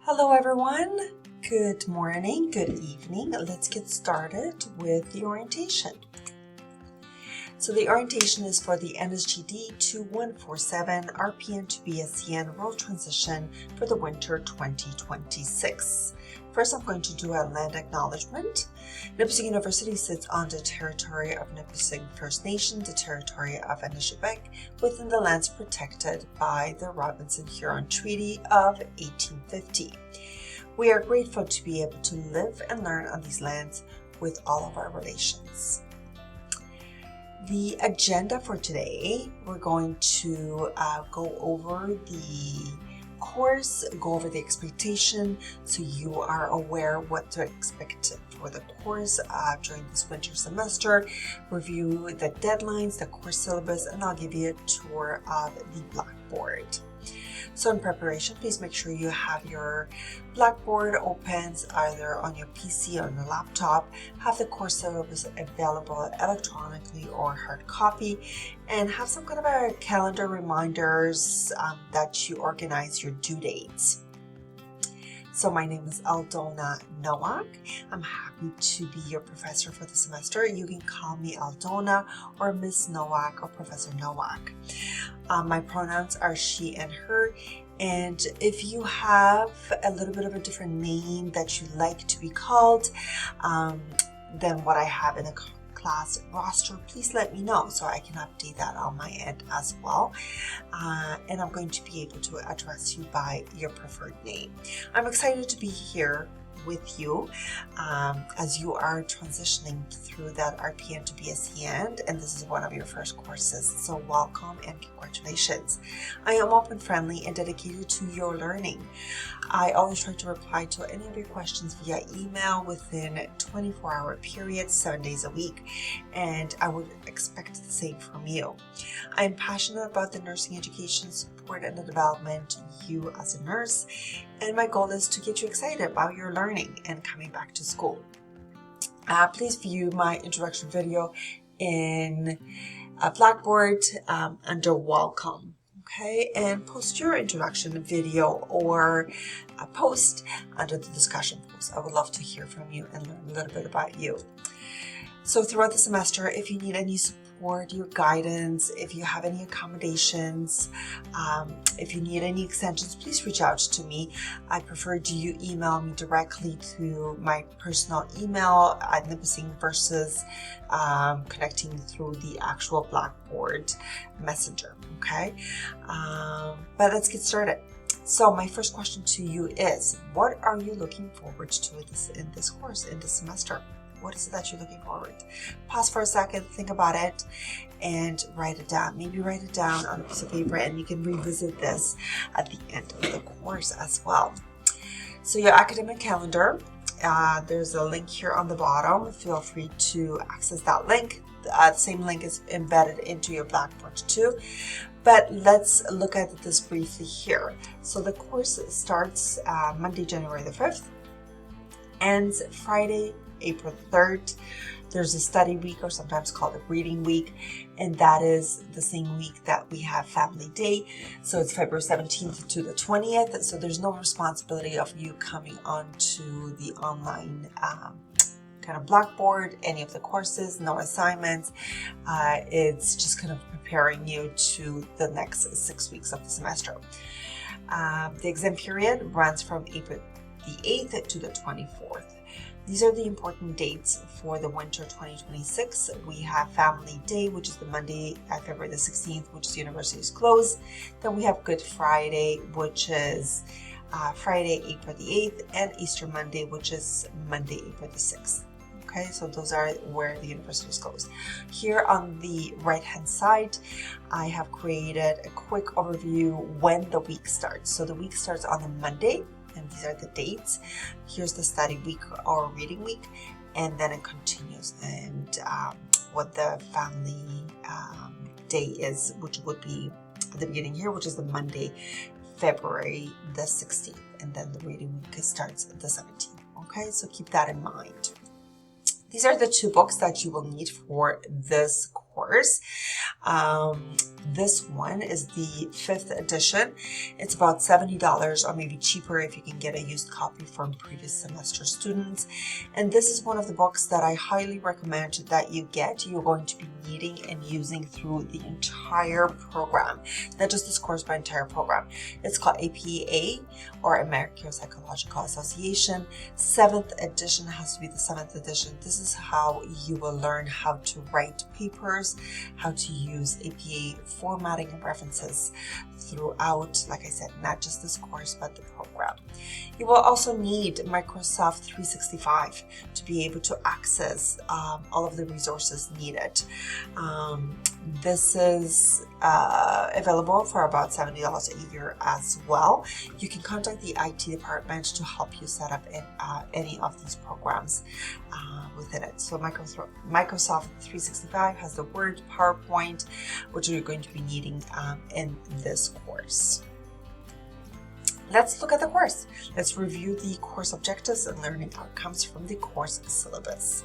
Hello everyone, good morning, good evening. Let's get started with the orientation. So the orientation is for the NSGD 2147 RPN to BSCN Role Transition for the winter 2026. First, I'm going to do a land acknowledgement. Nipissing University sits on the territory of Nipissing First Nation, the territory of Anishinaabe, within the lands protected by the Robinson-Huron Treaty of 1850. We are grateful to be able to live and learn on these lands with all of our relations. The agenda for today, we're going to go over the course, go over the expectation so you are aware what to expect for the course during this winter semester, review the deadlines, the course syllabus, and I'll give you a tour of the Blackboard. So in preparation, please make sure you have your Blackboard open either on your PC or on your laptop, have the course syllabus available electronically or hard copy, and have some kind of a calendar reminders that you organize your due dates. So my name is Aldona Nowak. I'm happy to be your professor for the semester. You can call me Aldona or Miss Nowak or Professor Nowak. My pronouns are she and her. And if you have a little bit of a different name that you like to be called than what I have in the class roster, please let me know so I can update that on my end as well. And I'm going to be able to address you by your preferred name. I'm excited to be here with you as you are transitioning through that RPN to BSCN, and this is one of your first courses, so welcome and congratulations. I am open, friendly, and dedicated to your learning. I always try to reply to any of your questions via email within a 24-hour period, 7 days a week, and I would expect the same from you. I am passionate about the nursing education support and the development you as a nurse, and my goal is to get you excited about your learning and coming back to school. Please view my introduction video in Blackboard under Welcome. Okay, and post your introduction video or a post under the discussion post. I would love to hear from you and learn a little bit about you. So throughout the semester, if you need any support, your guidance, if you have any accommodations, if you need any extensions, please reach out to me. I prefer you email me directly to my personal email at Nipissing versus connecting through the actual Blackboard messenger, okay? But let's get started. So my first question to you is, what are you looking forward to in this course, in this semester? What is it that you're looking forward to? Pause for a second, think about it, and write it down. Maybe write it down on a piece of paper, and you can revisit this at the end of the course as well. So your academic calendar, there's a link here on the bottom. Feel free to access that link. The same link is embedded into your Blackboard too. But let's look at this briefly here. So the course starts Monday, January the 5th, ends Friday, April 3rd. There's a study week, or sometimes called a reading week, and that is the same week that we have Family Day. So it's February 17th to the 20th. So there's no responsibility of you coming onto the online kind of Blackboard, any of the courses, no assignments. It's just kind of preparing you to the next 6 weeks of the semester. The exam period runs from April the 8th to the 24th. These are the important dates for the winter 2026. We have Family Day, which is the Monday, February the 16th, which is university's closed. Then we have Good Friday, which is Friday, April the 8th, and Easter Monday, which is Monday, April the 6th. Okay, so those are where the university is closed. Here on the right-hand side, I have created a quick overview when the week starts. So the week starts on a Monday, and these are the dates. Here's the study week or reading week, and then it continues, and what the family day is, which would be at the beginning here, which is the Monday, February the 16th, and then the reading week starts the 17th. Okay, so keep that in mind. These are the two books that you will need for this course. This one is the 5th edition. It's about $70 or maybe cheaper if you can get a used copy from previous semester students. And this is one of the books that I highly recommend that you get. You're going to be needing and using through the entire program, not just this course, but entire program. It's called APA, or American Psychological Association. 7th edition has to be the 7th edition. This is how you will learn how to write papers, how to use APA formatting and references throughout, like I said, not just this course, but the program. You will also need Microsoft 365 to be able to access all of the resources needed. This is available for about $70 a year as well. You can contact the IT department to help you set up any of these programs within it. So Microsoft 365 has the Word, PowerPoint, which you're going to be needing in this course. Let's look at the course. Let's review the course objectives and learning outcomes from the course syllabus.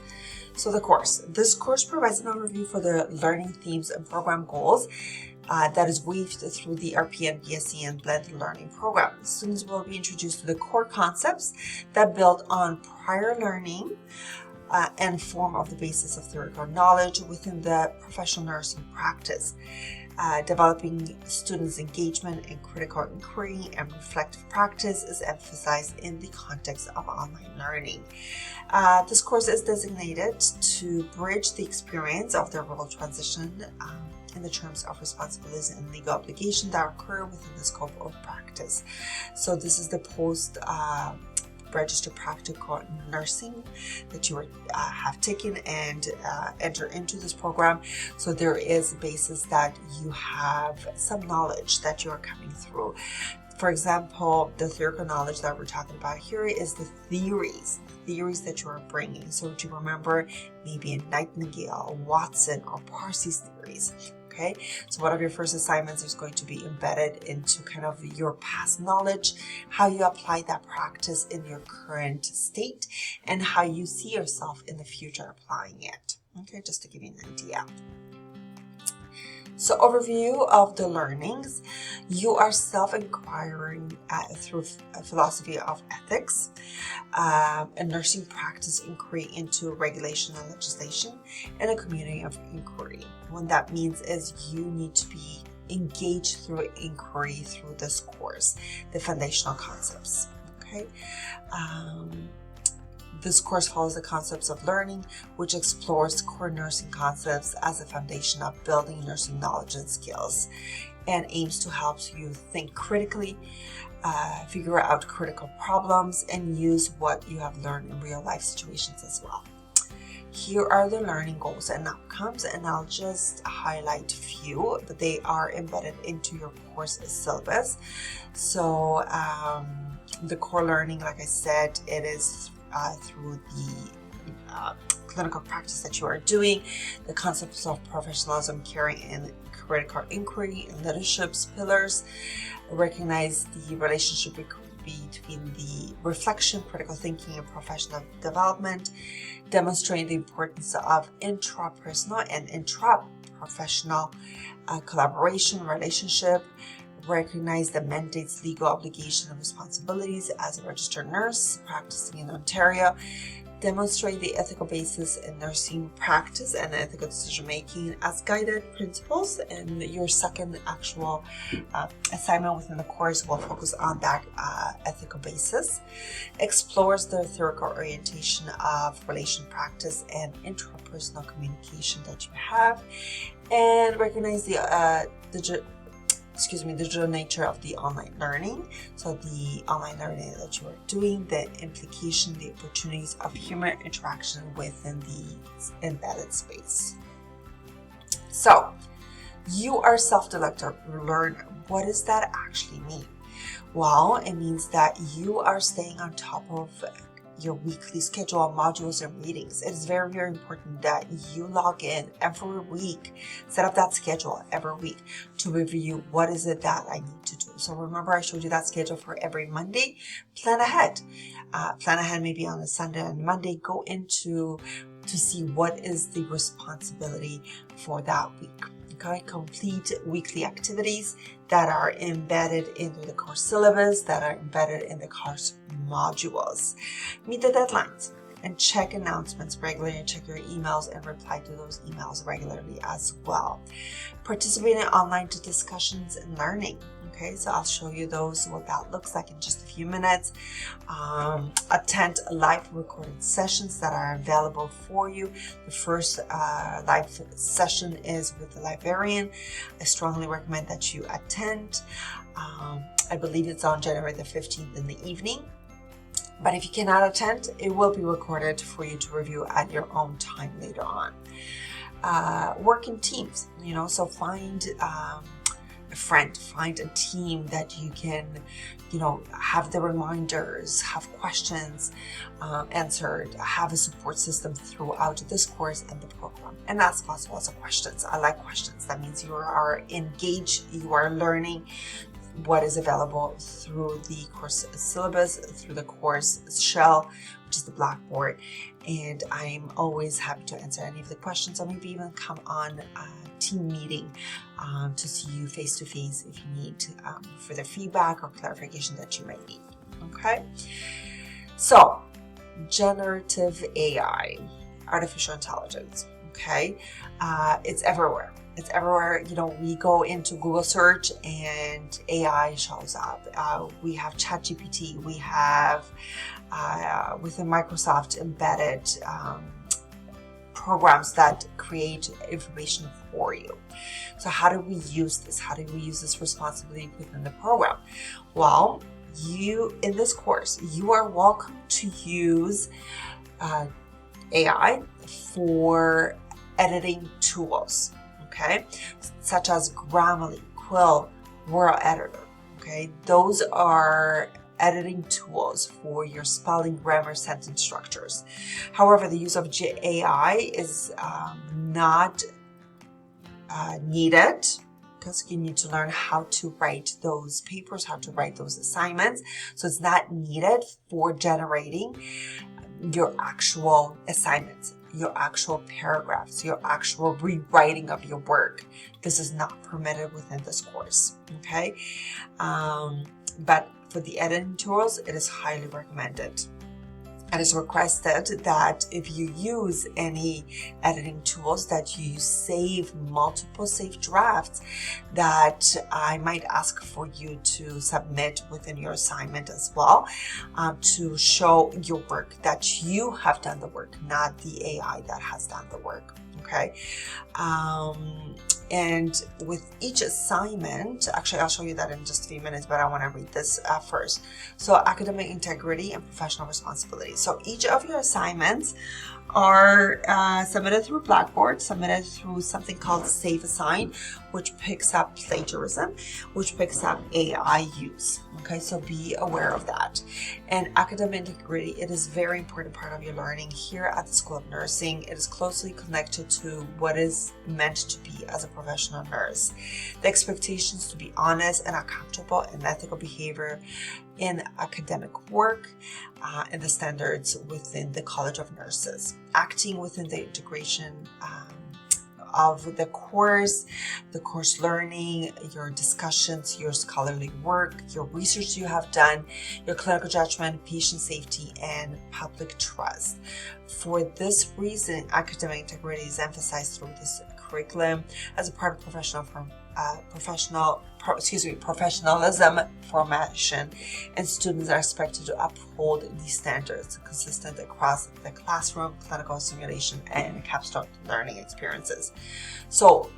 So this course provides an overview for the learning themes and program goals that is weaved through the RPN, BSc, and blended learning program. Students will be introduced to the core concepts that build on prior learning and form of the basis of theoretical knowledge within the professional nursing practice. Developing students' engagement in critical inquiry and reflective practice is emphasized in the context of online learning. This course is designated to bridge the experience of the role transition in the terms of responsibilities and legal obligations that occur within the scope of practice. So this is the registered practical nursing that you have taken and enter into this program. So there is a basis that you have some knowledge that you are coming through. For example, the theoretical knowledge that we're talking about here is the theories that you are bringing. So do you remember maybe a Nightingale, Watson, or Parse's theories? Okay, so one of your first assignments is going to be embedded into kind of your past knowledge, how you apply that practice in your current state, and how you see yourself in the future applying it. Okay, just to give you an idea. So overview of the learnings. You are self-inquiring through a philosophy of ethics, a nursing practice inquiry into regulation and legislation, and a community of inquiry. What that means is you need to be engaged through inquiry through this course, the foundational concepts. Okay. This course follows the concepts of learning, which explores core nursing concepts as a foundation of building nursing knowledge and skills, and aims to help you think critically, figure out critical problems, and use what you have learned in real life situations as well. Here are the learning goals and outcomes, and I'll just highlight a few, but they are embedded into your course syllabus. So the core learning, like I said, it is through the clinical practice that you are doing, the concepts of professionalism, caring, and critical inquiry, and leadership's pillars. Recognize the relationship between the reflection, critical thinking, and professional development. Demonstrate the importance of intrapersonal and intraprofessional collaboration, relationship. Recognize the mandate's legal obligation and responsibilities as a registered nurse practicing in Ontario. Demonstrate the ethical basis in nursing practice and ethical decision-making as guided principles. And your second actual assignment within the course will focus on that ethical basis. Explores the theoretical orientation of relation practice and interpersonal communication that you have. And recognize the digital nature of the online learning. So the online learning that you are doing, the implication, the opportunities of human interaction within the embedded space. So you are self-directed learner. What does that actually mean? Well, it means that you are staying on top of your weekly schedule of modules and readings. It is very, very important that you log in every week, set up that schedule every week to review what is it that I need to do. So remember, I showed you that schedule for every Monday. Plan ahead. Plan ahead maybe on a Sunday and Monday. Go into to see what is the responsibility for that week. Okay, complete weekly activities that are embedded into the course syllabus, that are embedded in the course modules. Meet the deadlines and check announcements regularly, and check your emails and reply to those emails regularly as well. Participate in online discussions and learning. Okay, so I'll show you what that looks like in just a few minutes. Attend live recorded sessions that are available for you. The first live session is with the librarian. I strongly recommend that you attend. I believe it's on January the 15th in the evening. But if you cannot attend, it will be recorded for you to review at your own time later on. Work in teams, so find a friend, find a team that you can, have the reminders, have questions answered, have a support system throughout this course and the program. And that's possible as questions. I like questions. That means you are engaged, you are learning what is available through the course syllabus, through the course shell, which is the Blackboard. And I'm always happy to answer any of the questions, or maybe even come on a team meeting to see you face to face if you need further feedback or clarification that you might need. Okay, so generative AI, artificial intelligence. Okay, it's everywhere. It's everywhere. We go into Google search and AI shows up. We have ChatGPT. We have within Microsoft embedded programs that create information for you. So how do we use this? How do we use this responsibly within the program? Well, in this course, you are welcome to use AI for editing tools. Okay, such as Grammarly, Quill, Word Editor. Okay, those are editing tools for your spelling, grammar, sentence structures. However, the use of AI is not needed, because you need to learn how to write those papers, how to write those assignments. So it's not needed for generating your actual assignments, your actual paragraphs, your actual rewriting of your work. This is not permitted within this course, okay? But for the editing tools, it is highly recommended. It is requested that if you use any editing tools, that you save multiple saved drafts that I might ask for you to submit within your assignment as well, to show your work, that you have done the work, not the AI that has done the work. Okay. And with each assignment, actually I'll show you that in just a few minutes, but I want to read this first. So academic integrity and professional responsibility. So each of your assignments are submitted through Blackboard, submitted through something called Safe Assign, which picks up plagiarism, which picks up AI use. Okay, so be aware of that. And academic integrity, it is a very important part of your learning here at the School of Nursing. It is closely connected to what is meant to be as a professional nurse. The expectations to be honest and accountable and ethical behavior in academic work, and the standards within the College of Nurses. Acting within the integration of the course learning, your discussions, your scholarly work, your research you have done, your clinical judgment, patient safety, and public trust. For this reason, academic integrity is emphasized through this curriculum as a part of professionalism formation, and students are expected to uphold these standards consistent across the classroom, clinical simulation, and capstone learning experiences. So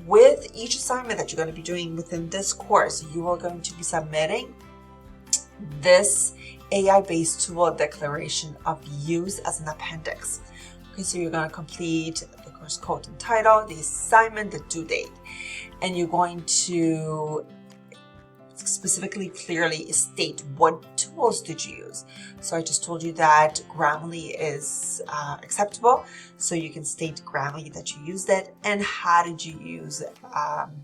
with each assignment that you're going to be doing within this course, you are going to be submitting this AI-based tool declaration of use as an appendix. Okay, so you're going to complete the course code and title, the assignment, the due date, and you're going to specifically clearly state what tools did you use. So I just told you that Grammarly is acceptable, so you can state Grammarly that you used it, and how did you use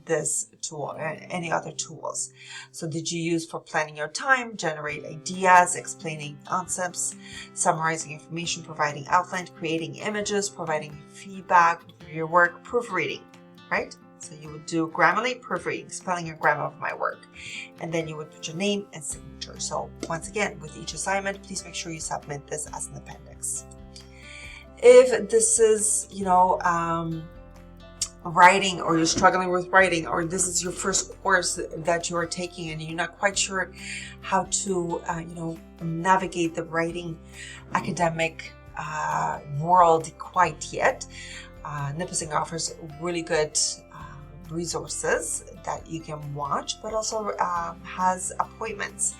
this tool and any other tools. So did you use for planning your time, generate ideas, explaining concepts, summarizing information, providing outline, creating images, providing feedback for your work, proofreading, right? So you would do Grammarly, proofreading, spelling and grammar of my work. And then you would put your name and signature. So once again, with each assignment, please make sure you submit this as an appendix. If this is, writing, or you're struggling with writing, or this is your first course that you are taking and you're not quite sure how to, navigate the writing academic world quite yet, Nipissing offers really good resources that you can watch, but also has appointments,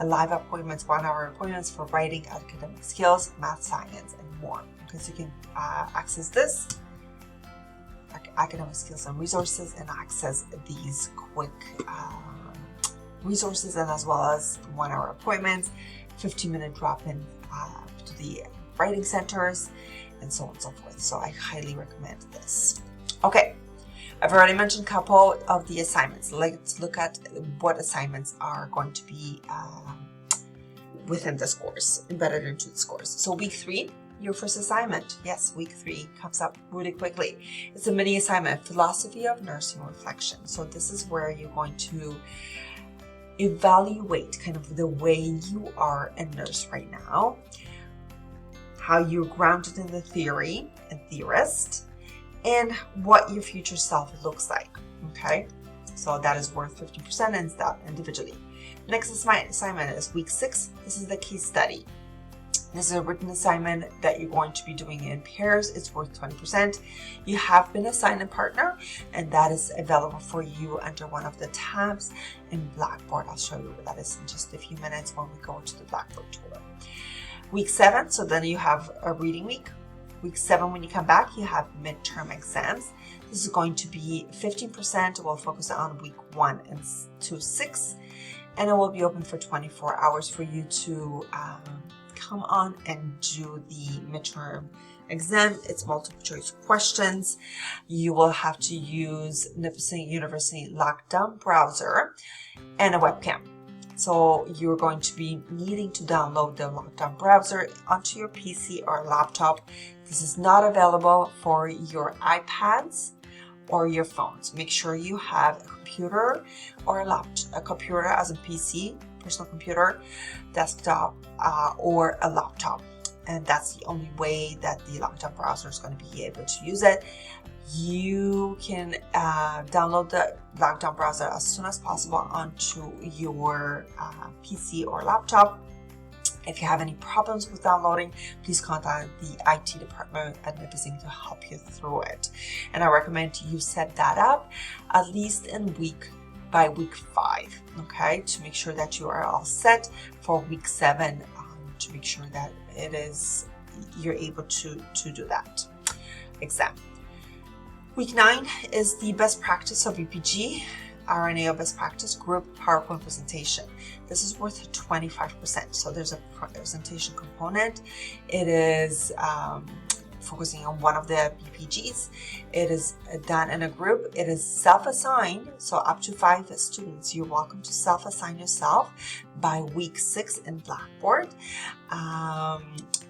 live appointments, 1-hour appointments for writing, academic skills, math, science, and more. Because you can access this, academic skills and resources, and access these quick resources, and as well as 1-hour appointments, 15-minute drop-in to the writing centers, and so on and so forth. So I highly recommend this. Okay. I've already mentioned a couple of the assignments. Let's look at what assignments are going to be within this course, embedded into this course. So week 3, your first assignment. Yes, week 3 comes up really quickly. It's a mini assignment, Philosophy of Nursing Reflection. So this is where you're going to evaluate kind of the way you are a nurse right now, how you're grounded in the theory and theorist, and what your future self looks like, okay? So that is worth 50% and that individually. Next assignment is week 6. This is the case study. This is a written assignment that you're going to be doing in pairs. It's worth 20%. You have been assigned a partner, and that is available for you under one of the tabs in Blackboard. I'll show you what that is in just a few minutes when we go to the Blackboard tour. Week 7, so then you have a reading week. Week 7, when you come back, you have midterm exams. This is going to be 15%. We'll focus on week 1 and 6, and it will be open for 24 hours for you to come on and do the midterm exam. It's multiple choice questions. You will have to use Nipissing University Lockdown browser and a webcam. So you're going to be needing to download the Lockdown browser onto your PC or laptop. This is not available for your iPads or your phones. Make sure you have a computer or a laptop, a computer as a PC, personal computer, desktop, or a laptop. And that's the only way that the Lockdown browser is going to be able to use it. You can download the Lockdown browser as soon as possible onto your PC or laptop. If you have any problems with downloading, please contact the IT department at Nipissing to help you through it. And I recommend you set that up at least by week 5, okay, to make sure that you are all set for week 7, to make sure that you're able to do that exam. Week 9 is the best practice of VPG, RNA best practice group PowerPoint presentation. This is worth 25%. So there's a presentation component. It is focusing on one of the BPGs. It is done in a group. It is self-assigned, so up to 5 students. You're welcome to self-assign yourself by week 6 in Blackboard.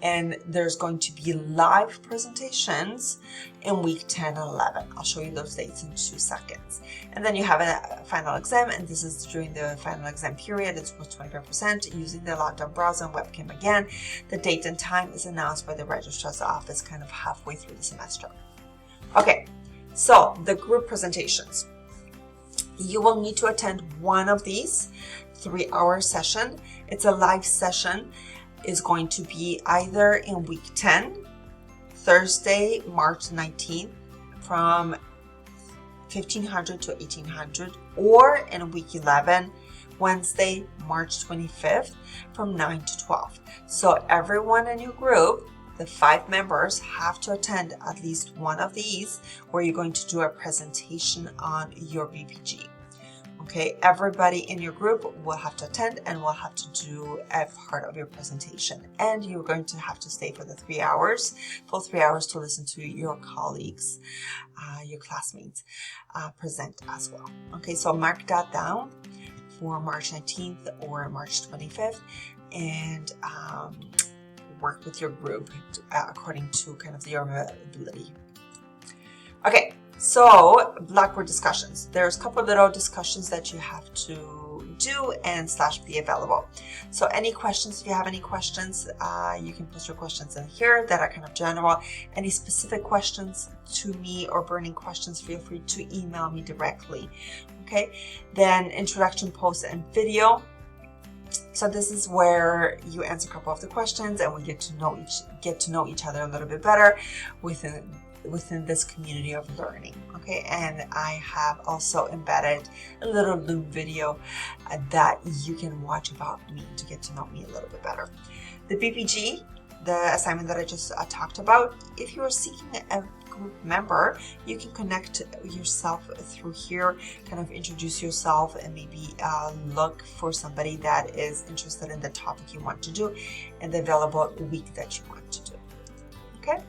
And there's going to be live presentations in week 10 and 11. I'll show you those dates in 2 seconds. And then you have a final exam, and this is during the final exam period. It's worth 25% using the Lockdown browser and webcam again. The date and time is announced by the registrar's office kind of halfway through the semester. Okay, so the group presentations. You will need to attend one of these 3-hour session. It's a live session. Is going to be either in week 10, Thursday, March 19th from 1500 to 1800, or in week 11, Wednesday, March 25th from 9 to 12. So everyone in your group, the 5 members, have to attend at least one of these where you're going to do a presentation on your VPG. Okay, everybody in your group will have to attend and will have to do a part of your presentation. And you're going to have to stay for the 3 hours, full 3 hours, to listen to your colleagues, your classmates present as well. Okay, so mark that down for March 19th or March 25th and work with your group according to kind of your ability. Okay. So Blackboard discussions. There's a couple of little discussions that you have to do and / be available. So any questions, if you have any questions, you can post your questions in here that are kind of general. Any specific questions to me or burning questions, feel free to email me directly. Okay. Then introduction, post, and video. So this is where you answer a couple of the questions and we get to know each other a little bit better within this community of learning. Okay, and I have also embedded a little loop video that you can watch about me to get to know me a little bit better. The BPG, the assignment that I just talked about, if you are seeking a group member, you can connect yourself through here, kind of introduce yourself and maybe look for somebody that is interested in the topic you want to do and the available week that you want to do. Okay.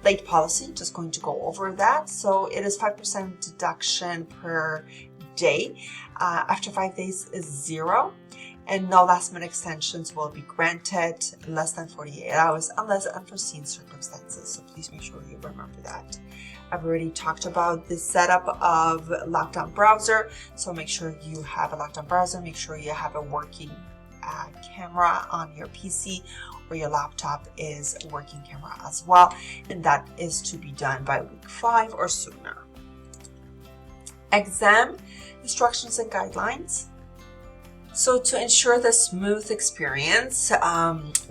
Late policy, just going to go over that. So it is 5% deduction per day. After 5 days is 0, and no last minute extensions will be granted less than 48 hours unless unforeseen circumstances. So please make sure you remember that. I've already talked about the setup of Lockdown Browser. So make sure you have a Lockdown Browser. Make sure you have a working camera on your PC or your laptop is working camera as well, and that is to be done by week 5 or sooner. Exam instructions and guidelines. So to ensure the smooth experience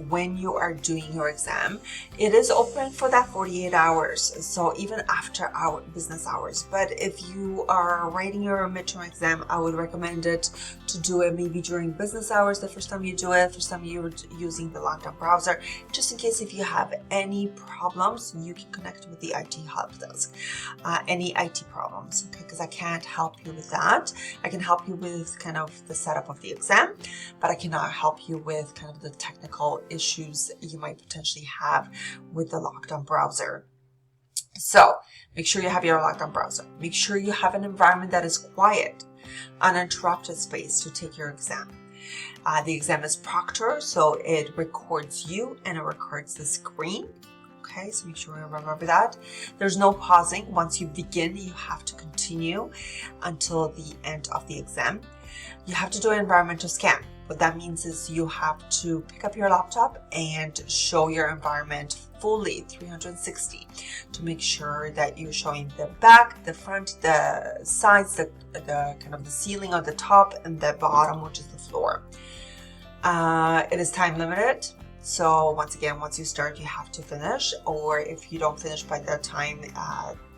when you are doing your exam, it is open for that 48 hours. So even after our business hours. But if you are writing your midterm exam, I would recommend it to do it maybe during business hours the first time you do it, first time you're using the Lockdown Browser, just in case if you have any problems, you can connect with the IT help desk. Any IT problems, okay? Because I can't help you with that. I can help you with kind of the setup of the exam, but I cannot help you with kind of the technical issues you might potentially have with the Lockdown Browser. So make sure you have your Lockdown Browser. Make sure you have an environment that is quiet, uninterrupted space to take your exam. The exam is proctored, so it records you and it records the screen. Okay, so make sure you remember that. There's no pausing. Once you begin, you have to continue until the end of the exam. You have to do an environmental scan. What that means is you have to pick up your laptop and show your environment fully 360 to make sure that you're showing the back, the front, the sides, the kind of the ceiling on the top and the bottom, which is the floor. It is time limited. So once again, once you start, you have to finish, or if you don't finish by the time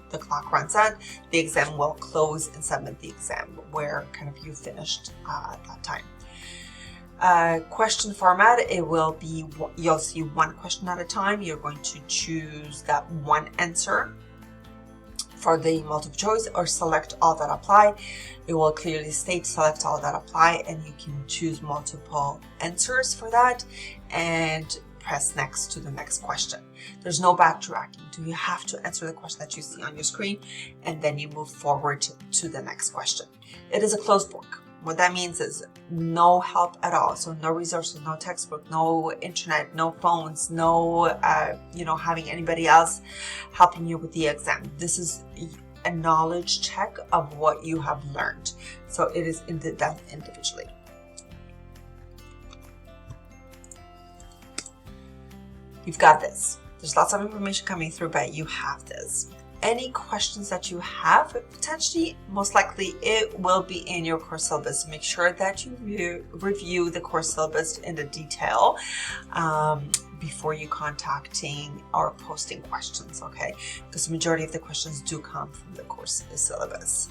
the clock runs out, the exam will close and submit the exam where kind of you finished at that time. Question format, it will be, you'll see one question at a time. You're going to choose that one answer for the multiple choice or select all that apply. It will clearly state select all that apply, and you can choose multiple answers for that and press next to the next question. There's no backtracking. You have to answer the question that you see on your screen and then you move forward to the next question. It is a closed book. What that means is no help at all. So no resources, no textbook, no internet, no phones, no, having anybody else helping you with the exam. This is a knowledge check of what you have learned. So it is done individually. You've got this. There's lots of information coming through, but you have this. Any questions that you have, potentially, most likely, it will be in your course syllabus. Make sure that you review the course syllabus in the detail before you contacting or posting questions, okay? Because the majority of the questions do come from the course syllabus.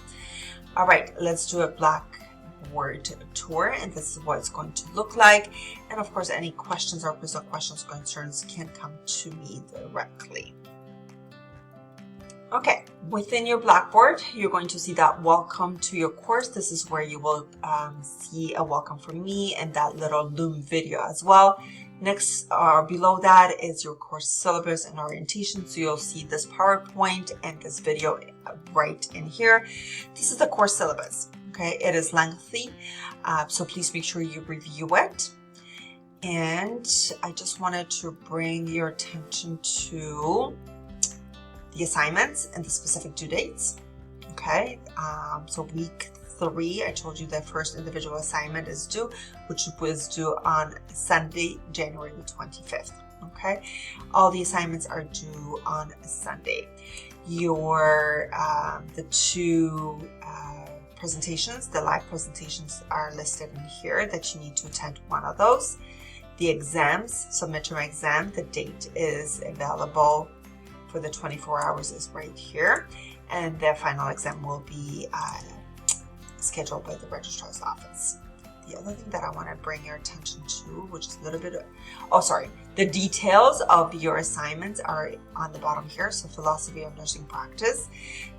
All right, let's do a Blackboard tour, and this is what it's going to look like. And of course, any questions or personal questions, concerns can come to me directly. Okay, within your Blackboard, you're going to see that welcome to your course. This is where you will see a welcome from me and that little Loom video as well. Next or below that is your course syllabus and orientation. So you'll see this PowerPoint and this video right in here. This is the course syllabus. Okay, it is lengthy, so please make sure you review it. And I just wanted to bring your attention to the assignments and the specific due dates. Okay, so week 3, I told you the first individual assignment is due, which was due on Sunday, January the 25th. Okay, all the assignments are due on Sunday. Your the 2 presentations, the live presentations are listed in here that you need to attend one of those. The exams, so midterm exam, the date is available for the 24 hours is right here, and the final exam will be scheduled by the registrar's office. The other thing that I want to bring your attention to, which is a little bit the details of your assignments are on the bottom here. So philosophy of nursing practice,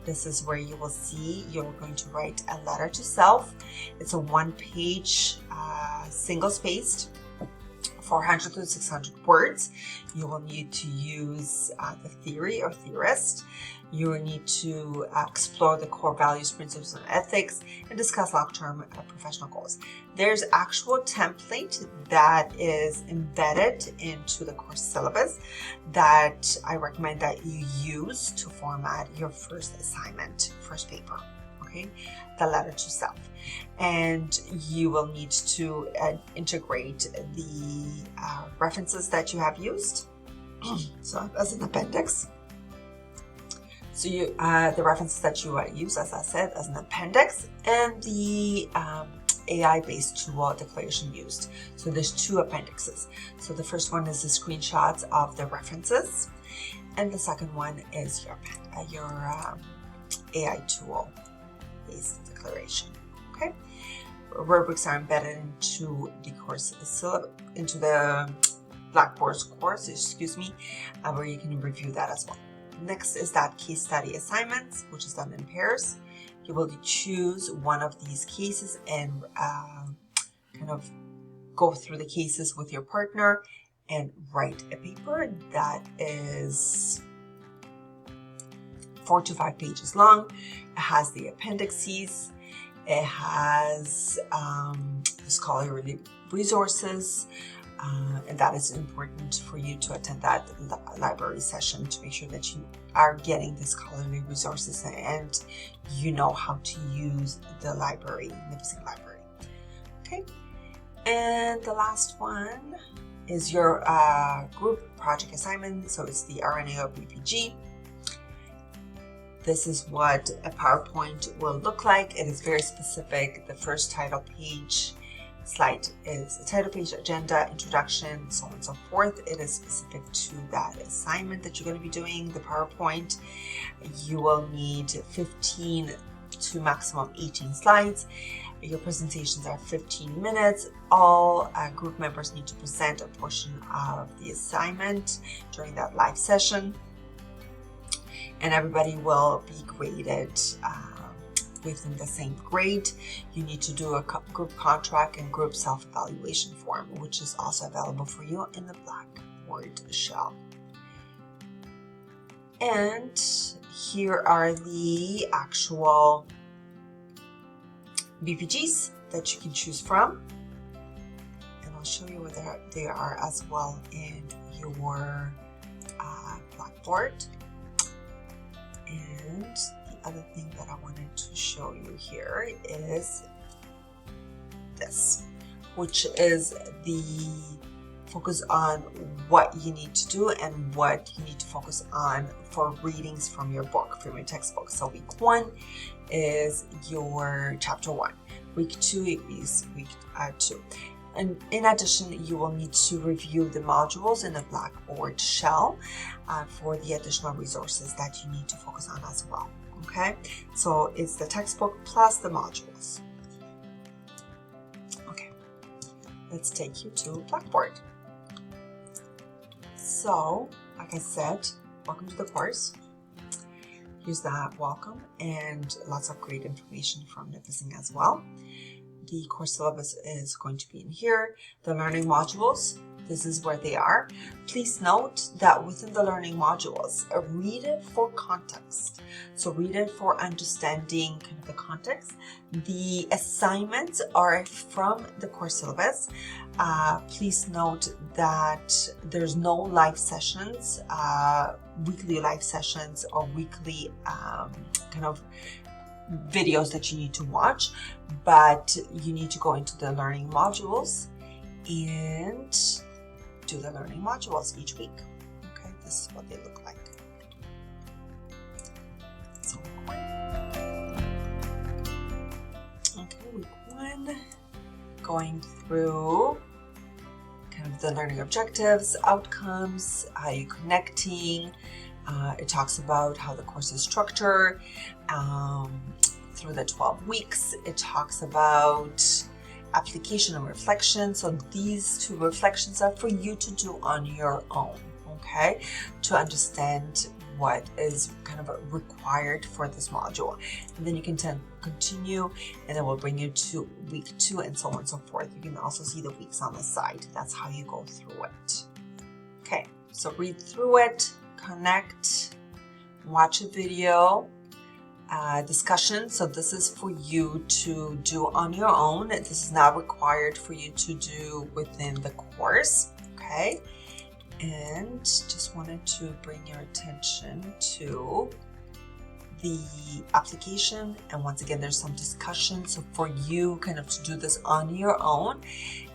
this is where you will see you're going to write a letter to self. It's a 1-page single-spaced 400 to 600 words. You will need to use the theory or theorist. You will need to explore the core values, principles, and ethics, and discuss long-term professional goals. There's actual template that is embedded into the course syllabus that I recommend that you use to format your first assignment, first paper. Okay, the letter to self. And you will need to integrate the references that you have used. So as an appendix. So you the references that you use, as I said, as an appendix, and the AI-based tool declaration used. So there's 2 appendixes. So the first one is the screenshots of the references, and the second one is your AI tool based declaration. Okay, rubrics are embedded into the course syllabus, into the Blackboard's course, where you can review that as well. Next is that case study assignments, which is done in pairs. You will choose one of these cases and kind of go through the cases with your partner and write a paper that is 4 to 5 pages long. It has the appendices. It has scholarly resources, and that is important for you to attend that library session to make sure that you are getting the scholarly resources and you know how to use the library, Nipissing Library. Okay, and the last one is your group project assignment. So it's the RNA or BPG. This is what a PowerPoint will look like. It is very specific. The first title page slide is a title page, agenda, introduction, so on and so forth. It is specific to that assignment that you're going to be doing, the PowerPoint. You will need 15 to maximum 18 slides. Your presentations are 15 minutes. All group members need to present a portion of the assignment during that live session. And everybody will be graded within the same grade. You need to do a group contract and group self-evaluation form, which is also available for you in the Blackboard shell. And here are the actual BPGs that you can choose from. And I'll show you where they are as well in your Blackboard. And the other thing that I wanted to show you here is this, which is the focus on what you need to do and what you need to focus on for readings from your book, from your textbook. So week 1 is your chapter 1. Week 2 is week 2. And in addition, you will need to review the modules in the Blackboard shell for the additional resources that you need to focus on as well. Okay, so it's the textbook plus the modules. Okay, let's take you to Blackboard. So, like I said, welcome to the course. Here's the welcome and lots of great information from Nipissing as well. The course syllabus is going to be in here. The learning modules, this is where they are. Please note that within the learning modules, read it for context. So read it for understanding kind of the context. The assignments are from the course syllabus. Please note that there's no live sessions, weekly live sessions or weekly kind of videos that you need to watch, but you need to go into the learning modules and do the learning modules each week. Okay, this is what they look like. So okay, week 1, going through kind of the learning objectives, outcomes, how you're connecting. It talks about how the course is structured through the 12 weeks. It talks about application and reflection. So these 2 reflections are for you to do on your own, okay, to understand what is kind of required for this module. And then you can continue, and then we'll bring you to week 2 and so on and so forth. You can also see the weeks on the side. That's how you go through it. Okay, so read through it, connect, watch a video, discussion. So this is for you to do on your own. This is not required for you to do within the course, okay? And just wanted to bring your attention to the application. And once again, there's some discussion. So for you kind of to do this on your own.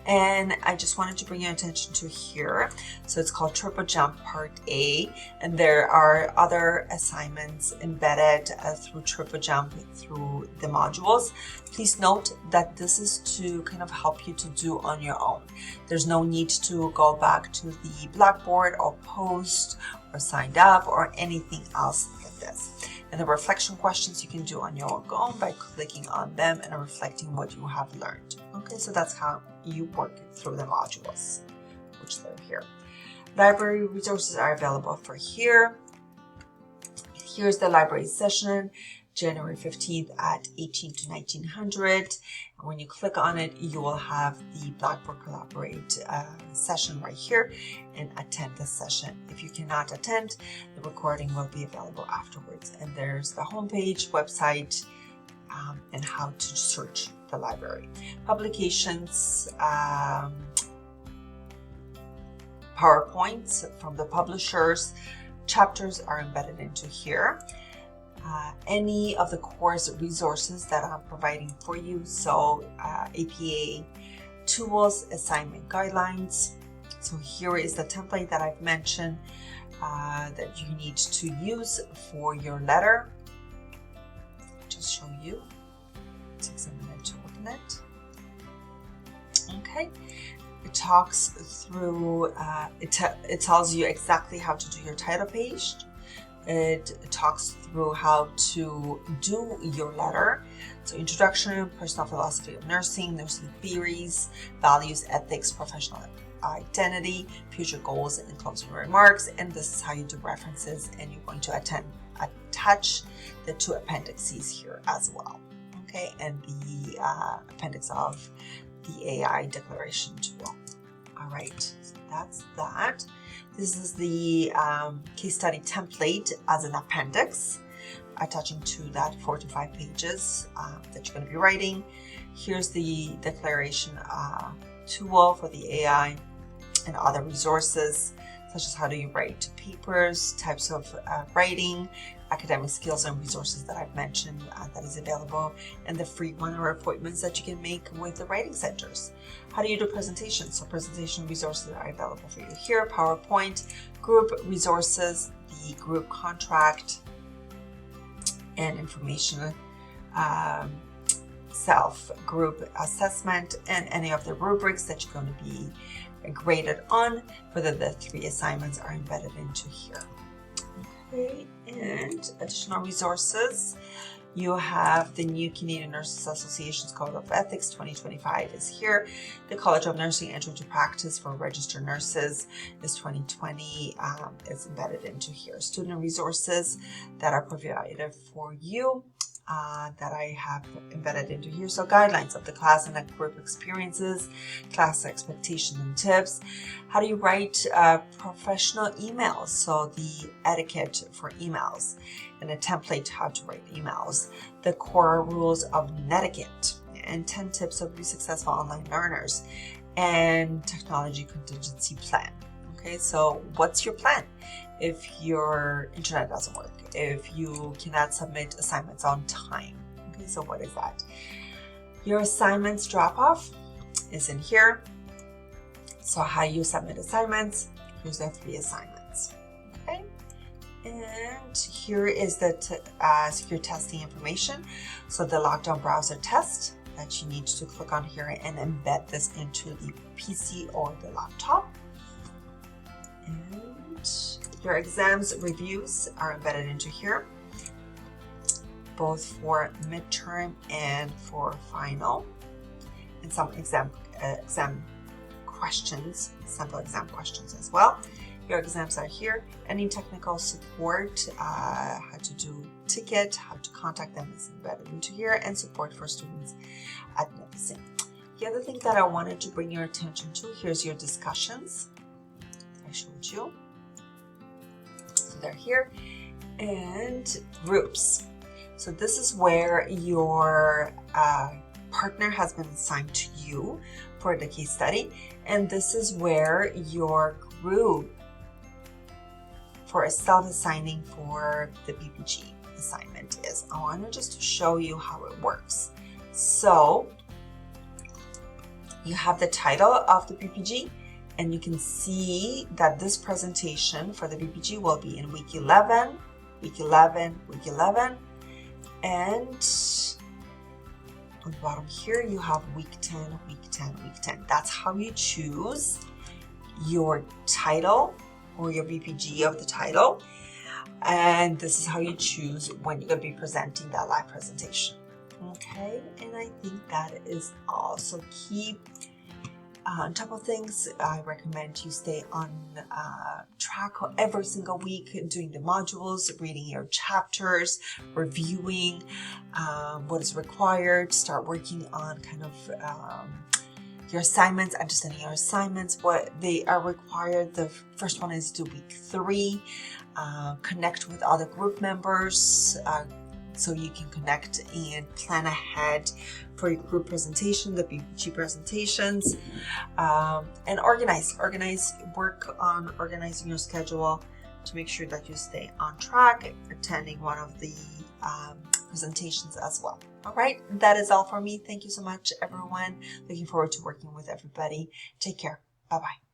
And I just wanted to bring your attention to here. So it's called Triple Jump Part A. And there are other assignments embedded through Triple Jump through the modules. Please note that this is to kind of help you to do on your own. There's no need to go back to the Blackboard or post or signed up or anything else like this. And the reflection questions you can do on your own by clicking on them and reflecting what you have learned. Okay, so that's how you work through the modules, which they're here. Library resources are available for here. Here's the library session, January 15th at 18 to 1900. And when you click on it, you will have the Blackboard Collaborate session right here and attend the session. If you cannot attend, the recording will be available afterwards. And there's the homepage, website, and how to search the library. Publications, PowerPoints from the publishers, chapters are embedded into here. Any of the course resources that I'm providing for you, so APA tools, assignment guidelines. So here is the template that I've mentioned that you need to use for your letter. Just show you. It takes a minute to open it. Okay. It talks through, it tells you exactly how to do your title page. It talks through how to do your letter. So introduction, personal philosophy of nursing, nursing theories, values, ethics, professional identity, future goals, and closing remarks. And this is how you do references, and you're going to attach the 2 appendices here as well. Okay, and the appendix of the AI declaration tool. All right, so that's that. This is the case study template as an appendix, attaching to that 4 to 5 pages that you're going to be writing. Here's the declaration tool for the AI and other resources, such as how do you write papers, types of writing, academic skills and resources that I've mentioned that is available, and the free one-hour appointments that you can make with the writing centers. How do you do presentations? So presentation resources are available for you here. PowerPoint, group resources, the group contract, and information, self-group assessment, and any of the rubrics that you're going to be graded on, whether the 3 assignments are embedded into here. Okay, and additional resources. You have the new Canadian Nurses Association's Code of Ethics 2025 is here. The College of Nursing Entry to Practice for Registered Nurses is 2020. It's embedded into here. Student resources that are provided for you that I have embedded into here. So guidelines of the class and group experiences, class expectations and tips. How do you write professional emails? So the etiquette for emails and a template how to write emails. The core rules of netiquette and 10 tips of successful online learners and technology contingency plan. Okay, so what's your plan if your internet doesn't work? If you cannot submit assignments on time. Okay, so what is that? Your assignments drop off is in here. So how you submit assignments, here's the 3 assignments. Okay, and here is the secure testing information. So the lockdown browser test that you need to click on here and embed this into the PC or the laptop. And your exams reviews are embedded into here, both for midterm and for final, and some exam questions, sample exam questions as well. Your exams are here. Any technical support, how to do ticket, how to contact them is embedded into here, and support for students at noticing. The other thing that I wanted to bring your attention to, here's your discussions I showed you. So they're here, and groups. So this is where your partner has been assigned to you for the case study, and this is where your group for a self-assigning for the BPG assignment is. I wanted just to show you how it works. So you have the title of the BPG, and you can see that this presentation for the BPG will be in week 11, week 11, week 11, and on the bottom here you have week 10, week 10, week 10. That's how you choose your title or your BPG of the title, and this is how you choose when you're going to be presenting that live presentation. Okay, and I think that is all. So keep on top of things. I recommend you stay on track every single week, doing the modules, reading your chapters, reviewing what is required, start working on kind of your assignments, understanding your assignments, what they are required. The first one is do week 3, connect with other group members, so you can connect and plan ahead for your group presentation, the BPG presentations, and work on organizing your schedule to make sure that you stay on track, attending one of the presentations as well. All right, that is all for me. Thank you so much, everyone. Looking forward to working with everybody. Take care. Bye-bye.